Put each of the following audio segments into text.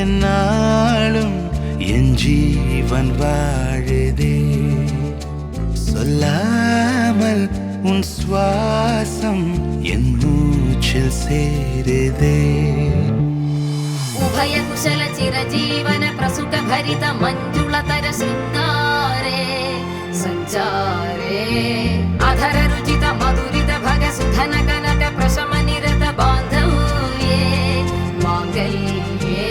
என்னாலும் என் ஜீவன் வாழுதே. சொல்லாமல் உன் சுவாசம் என் மூச்சில் சேருதே. उभय कुशल चिरजीवन प्रसुख भरित मंजुलतर शृंगारे संचारे अधर रुचित मधुरित भग सुधन कनक प्रशम निरत बांधव्ये मांगल्ये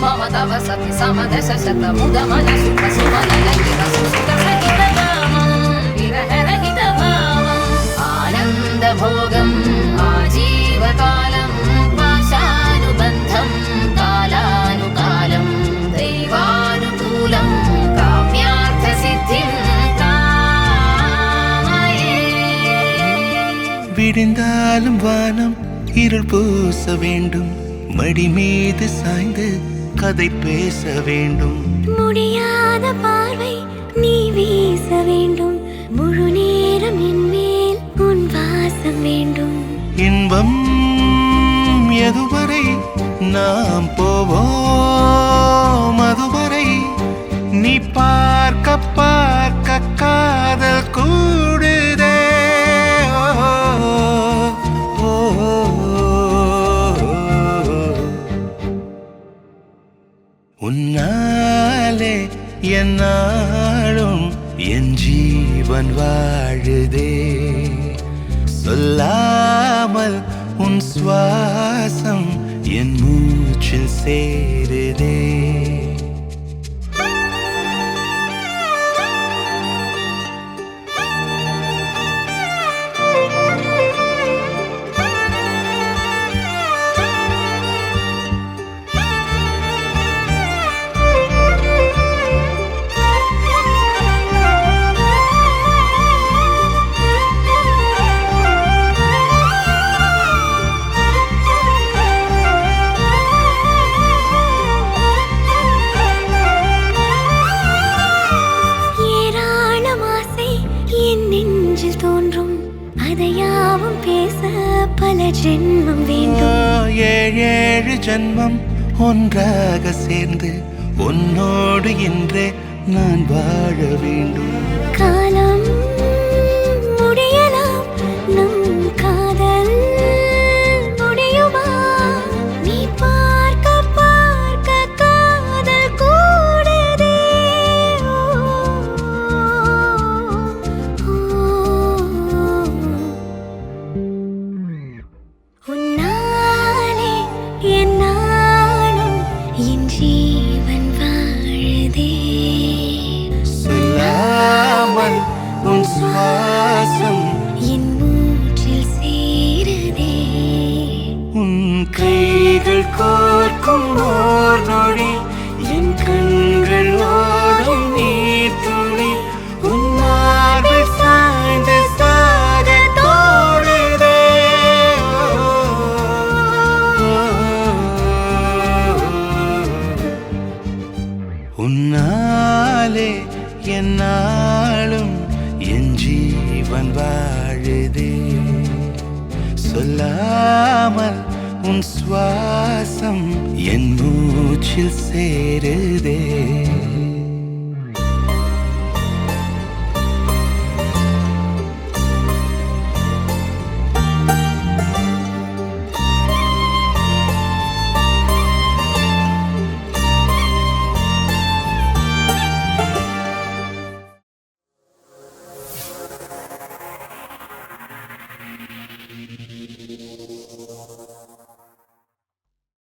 मम तव सति समदश शत मुद मन सुख सुमन लंघित सुसुख सहित भावं विरह रहित भावं आनंद भोगं आजीवकालं पाशानुबन्धं कालानुकालं दैवानुकूलं काम्यार्थसिद्धिं कामये. விடிந்தாலும் வானம் இருள் பூச வேண்டும். மடி மீது சாய்ந்து கதை பேச வேண்டும். முடியாத பார்வை நீ வீச வேண்டும். முழு நேரம் என் மேல் உன் வாசம் வேண்டும். இன்பம் எதுவரை நாம் போவோம் அதுவரை நீ பார்க்க பார்க்க காதல் கூடுதே. உன்னாலே என்னாலும் என் ஜீவன் வாழுதே. சொல்லாமல் உன் சுவாசம் என் மூச்சில் சேருதே. தோன்றும் அதையாவும் பேச பல ஜென்மம் வேண்டும். ஏழு ஜென்மம் ஒன்றாக சேர்ந்து உன்னோடு இன்றே நான் வாழ வேண்டும். காலம் முடியலாம் நம் காதல் முடியுமா? நீ பார்க்க பார்க்க காதல் கூடுதே. உன்னாலே என்னாலும் என் ஜீவன் வாழுதே. சொல்லாமல் உன் சுவாசம் என் மூச்சில் சேருதே. உன் கைகள் கோர்க்கும் ஓர் நொடி என் கண்கள் ஓடும் நீர் துளி உன் மார்பில் சாய்ந்து சாக தோடுதே. உன்னாலே என்னாலும் என் ஜீவன் வாழுதே. சொல்லாமல் உன் சுவாசம் என் மூச்சில் சேருதே.